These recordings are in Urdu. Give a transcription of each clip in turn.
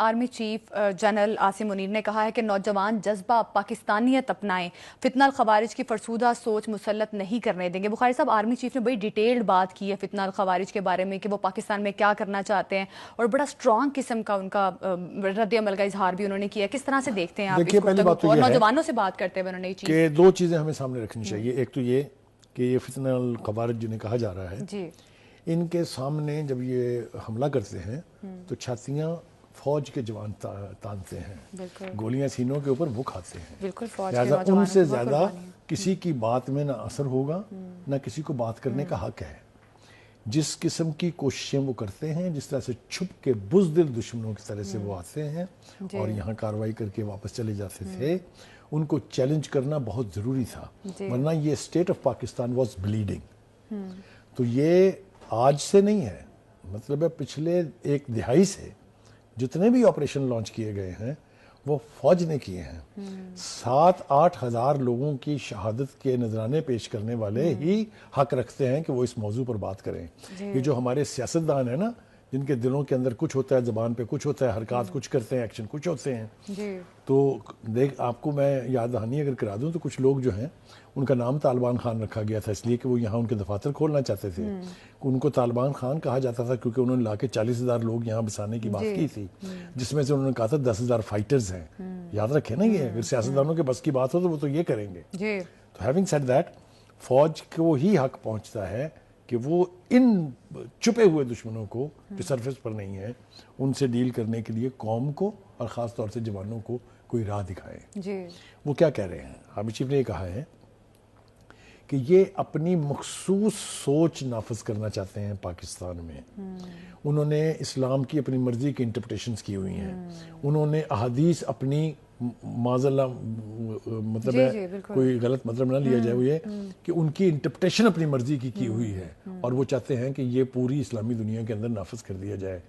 Army chief general Asim Munir نے کہا ہے کہ نوجوان جذبہ پاکستانیت اپنائیں، فتنہ الخوارج کی فرسودہ سوچ مسلط نہیں کرنے دیں گے۔ بخاری صاحب، آرمی چیف نے بڑی ڈیٹیلڈ بات کی ہے فتنہ الخوارج کے بارے میں کہ وہ پاکستان میں کیا کرنا چاہتے ہیں، اور بڑا اسٹرانگ قسم کا ان کا رد عمل کا اظہار بھی انہوں نے کیا۔ کس طرح سے دیکھتے ہیں آپ اس گفتگو کو؟ اور نوجوانوں سے بات کرتے ہوئے انہوں نے یہ چیز کہ دو چیزیں ہمیں سامنے رکھنی چاہیے۔ ایک تو یہ کہ یہ فتنہ الخوارج جنہیں کہا جا رہا ہے، جی، ان کے سامنے جب یہ حملہ کرتے ہیں تو چھاتیاں فوج کے جوان تانتے ہیں، گولیاں سینوں کے اوپر وہ کھاتے ہیں، لہٰذا ان سے زیادہ کسی کی بات میں نہ اثر ہوگا، نہ کسی کو بات کرنے کا حق ہے۔ جس قسم کی کوششیں وہ کرتے ہیں، جس طرح سے چھپ کے بزدل دشمنوں کی طرح سے وہ آتے ہیں اور یہاں کارروائی کر کے واپس چلے جاتے تھے، ان کو چیلنج کرنا بہت ضروری تھا، ورنہ یہ state of Pakistan was bleeding. تو یہ آج سے نہیں ہے، مطلب ہے پچھلے ایک دہائی سے جتنے بھی آپریشن لانچ کیے گئے ہیں وہ فوج نے کیے ہیں۔ 7-8 ہزار لوگوں کی شہادت کے نذرانے پیش کرنے والے ہی حق رکھتے ہیں کہ وہ اس موضوع پر بات کریں۔ یہ جو ہمارے سیاستدان ہیں نا، جن کے دلوں کے اندر کچھ ہوتا ہے، زبان پہ کچھ ہوتا ہے، حرکات کچھ کرتے ہیں، ایکشن کچھ ہوتے ہیں، تو دیکھ آپ کو میں یاد دہانی اگر کرا دوں تو کچھ لوگ جو ہیں ان کا نام طالبان خان رکھا گیا تھا اس لیے کہ وہ یہاں ان کے دفاتر کھولنا چاہتے تھے۔ ان کو طالبان خان کہا جاتا تھا کیونکہ انہوں نے لا کے 40,000 لوگ یہاں بسانے کی بات کی تھی، جس میں سے انہوں نے کہا تھا 10,000 فائٹرز ہیں۔ یاد رکھیں نا، یہ اگر سیاستدانوں کے بس کی بات ہو تو وہ تو یہ کریں گے۔ تو ہیونگ سیڈ دیٹ، فوج کو ہی حق پہنچتا ہے کہ وہ ان چھپے ہوئے دشمنوں کو جو سرفیس پر نہیں ہیں ان سے ڈیل کرنے کے لیے قوم کو اور خاص طور سے جوانوں کو کوئی راہ دکھائیں۔ وہ کیا کہہ رہے ہیں؟ آرمی چیف نے یہ کہا ہے کہ یہ اپنی مخصوص سوچ نافذ کرنا چاہتے ہیں پاکستان میں۔ انہوں نے اسلام کی اپنی مرضی کی انٹرپریٹیشنز کی ہوئی ہیں، انہوں نے احادیث اپنی معاذ اللہ مطلب ہے کوئی غلط مطلب نہ لیا جائے، وہ یہ کہ ان کی انٹرپریٹیشن اپنی مرضی کی ہوئی ہے اور وہ چاہتے ہیں کہ یہ پوری اسلامی دنیا کے اندر نافذ کر دیا جائے۔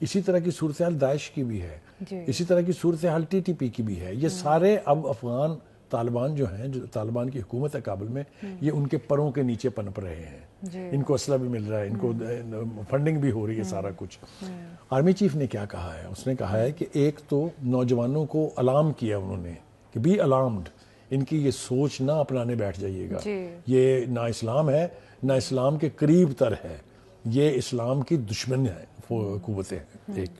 اسی طرح کی صورتحال داعش کی بھی ہے، اسی طرح کی صورتحال TTP کی بھی ہے۔ یہ سارے اب افغان طالبان جو ہیں، جو طالبان کی حکومت ہے کابل میں، یہ ان کے پروں کے نیچے پنپ رہے ہیں۔ ان کو اسلحہ بھی مل رہا ہے، ان کو فنڈنگ بھی ہو رہی ہے، سارا کچھ۔ آرمی چیف نے کیا کہا ہے؟ اس نے کہا ہے کہ ایک تو نوجوانوں کو الارم کیا انہوں نے کہ بی الارمڈ، ان کی یہ سوچ نہ اپنانے بیٹھ جائیے گا، یہ نہ اسلام ہے نہ اسلام کے قریب تر ہے، یہ اسلام کی دشمن ہے قوتیں ہیں۔ ایک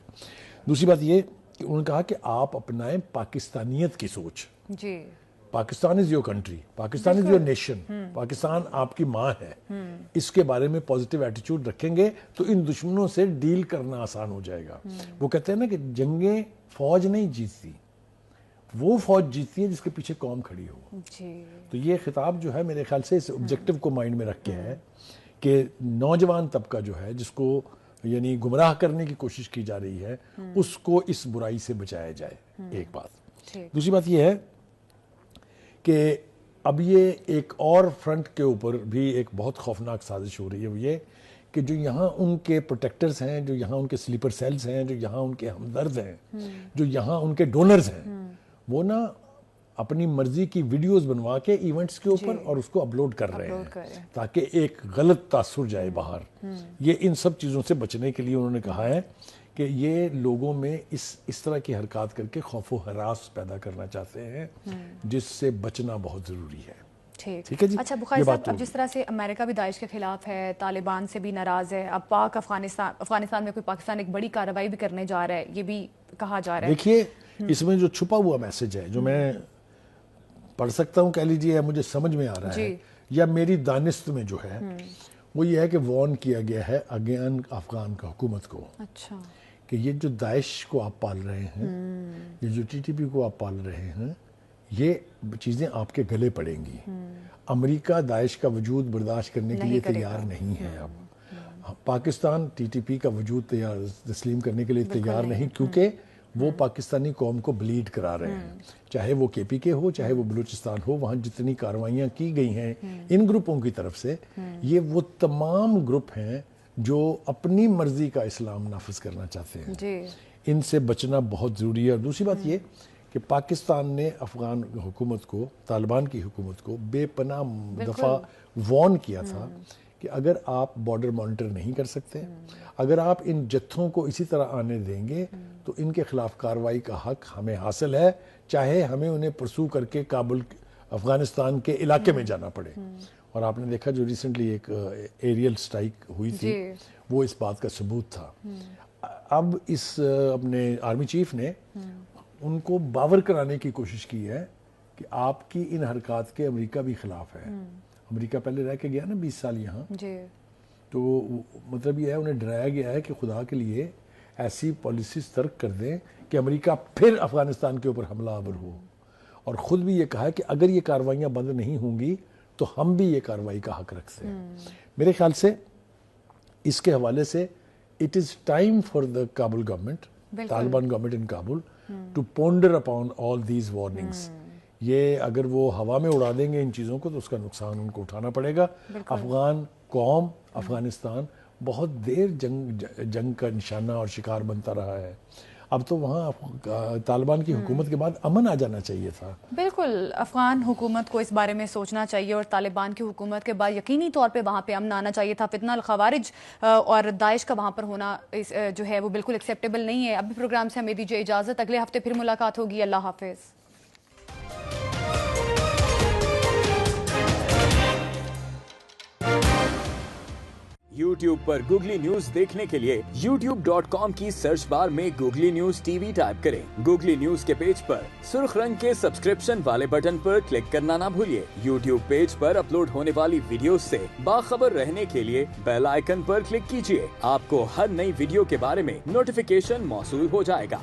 دوسری بات یہ کہ انہوں نے کہا کہ آپ اپنائیں پاکستانیت کی سوچ۔ Pakistan is your country, Pakistan is your nation, Pakistan آپ کی ماں ہے، اس کے بارے میں پازیٹیو ایٹیچیوڈ رکھیں گے تو ان دشمنوں سے ڈیل کرنا آسان ہو جائے گا۔ وہ کہتے ہیں نا کہ جنگیں فوج نہیں جیتتی، وہ فوج جیتتی ہے جس کے پیچھے قوم کھڑی ہو۔ تو یہ خطاب جو ہے میرے خیال سے اس آبجیکٹو کو مائنڈ میں رکھ کے ہے کہ نوجوان طبقہ جو ہے جس کو یعنی گمراہ کرنے کی کوشش کی جا رہی ہے، اس کو اس برائی سے بچایا جائے۔ ایک بات۔ دوسری بات یہ ہے کہ اب یہ ایک اور فرنٹ کے اوپر بھی ایک بہت خوفناک سازش ہو رہی ہے، وہ یہ کہ جو یہاں ان کے پروٹیکٹرز ہیں، جو یہاں ان کے سلیپر سیلز ہیں، جو یہاں ان کے ہمدرد ہیں، جو یہاں ان کے ڈونرز ہیں، وہ نا اپنی مرضی کی ویڈیوز بنوا کے ایونٹس کے اوپر اور اس کو اپلوڈ کر رہے ہیں تاکہ ایک غلط تاثر جائے باہر۔ یہ ان سب چیزوں سے بچنے کے لیے انہوں نے کہا ہے کہ یہ لوگوں میں اس طرح کی حرکات کر کے خوف و ہراس پیدا کرنا چاہتے ہیں، جس سے بچنا بہت ضروری ہے۔ ٹھیک ہے جی۔ اچھا بخاری صاحب، اب جس طرح سے امریکہ بھی داعش کے خلاف ہے، طالبان سے بھی ناراض ہے، اب افغانستان میں کوئی پاکستان ایک بڑی کارروائی بھی کرنے جا رہا ہے، یہ بھی کہا جا رہا ہے۔ دیکھیے اس میں جو چھپا ہوا میسج ہے جو میں پڑھ سکتا ہوں، کہہ لیجیے مجھے سمجھ میں آ رہا ہے یا میری دانست میں جو ہے وہ یہ ہے کہ وارن کیا گیا ہے اگین افغان کا حکومت کو کہ یہ جو داعش کو آپ پال رہے ہیں، یہ جو TTP کو آپ پال رہے ہیں، یہ چیزیں آپ کے گلے پڑیں گی۔ امریکہ داعش کا وجود برداشت کرنے کے لیے تیار نہیں ہے۔ اب پاکستان TTP کا وجود تسلیم کرنے کے لیے تیار نہیں، کیونکہ وہ پاکستانی قوم کو بلیڈ کرا رہے ہیں، چاہے وہ KPK ہو، چاہے وہ بلوچستان ہو۔ وہاں جتنی کارروائیاں کی گئی ہیں ان گروپوں کی طرف سے، یہ وہ تمام گروپ ہیں جو اپنی مرضی کا اسلام نافذ کرنا چاہتے ہیں۔ ان سے بچنا بہت ضروری ہے۔ اور دوسری بات یہ کہ پاکستان نے افغان حکومت کو، طالبان کی حکومت کو بے پناہ دفعہ وارن کیا تھا کہ اگر آپ بارڈر مانیٹر نہیں کر سکتے، اگر آپ ان جتھوں کو اسی طرح آنے دیں گے تو ان کے خلاف کارروائی کا حق ہمیں حاصل ہے، چاہے ہمیں انہیں پرسو کر کے کابل افغانستان کے علاقے میں جانا پڑے۔ اور آپ نے دیکھا جو ریسنٹلی ایک ایریل سٹرائک ہوئی تھی وہ اس بات کا ثبوت تھا۔ اب اس اپنے آرمی چیف نے ان کو باور کرانے کی کوشش کی ہے کہ آپ کی ان حرکات کے امریکہ بھی خلاف ہے۔ امریکہ پہلے رہ کے گیا نا 20 سال یہاں، تو مطلب یہ ہے انہیں ڈرایا گیا ہے کہ خدا کے لیے ایسی پالیسیز ترک کر دیں کہ امریکہ پھر افغانستان کے اوپر حملہ آور ہو، اور خود بھی یہ کہا ہے کہ اگر یہ کارروائیاں بند نہیں ہوں گی تو ہم بھی یہ کارروائی کا حق رکھتے ہیں۔ میرے خیال سے اس کے حوالے سے it is time for the Kabul government, Taliban government in Kabul, to ponder upon all these warnings. یہ اگر وہ ہوا میں اڑا دیں گے ان چیزوں کو تو اس کا نقصان ان کو اٹھانا پڑے گا۔ افغان قوم، افغانستان بہت دیر جنگ کا نشانہ اور شکار بنتا رہا ہے۔ اب تو وہاں طالبان کی حکومت کے بعد امن آ جانا چاہیے تھا۔ بالکل، افغان حکومت کو اس بارے میں سوچنا چاہیے اور طالبان کی حکومت کے بعد یقینی طور پہ وہاں پہ امن آنا چاہیے تھا۔ فتنہ الخوارج اور داعش کا وہاں پر ہونا جو ہے وہ بالکل ایکسیپٹیبل نہیں ہے۔ ابھی پروگرام سے ہمیں دیجیے اجازت، اگلے ہفتے پھر ملاقات ہوگی۔ اللہ حافظ۔ یوٹیوب پر گوگلی نیوز دیکھنے کے لیے youtube.com کی سرچ بار میں googly news T V type کریں۔ گوگلی نیوز کے پیج پر سرخ رنگ کے سبسکرپشن والے بٹن پر کلک کرنا نہ بھولیے۔ یوٹیوب پیج پر اپلوڈ ہونے والی ویڈیوز سے باخبر رہنے کے لیے بیل آئیکن پر کلک کیجیے۔ آپ کو ہر نئی ویڈیو کے بارے میں نوٹیفیکیشن موصول ہو جائے گا۔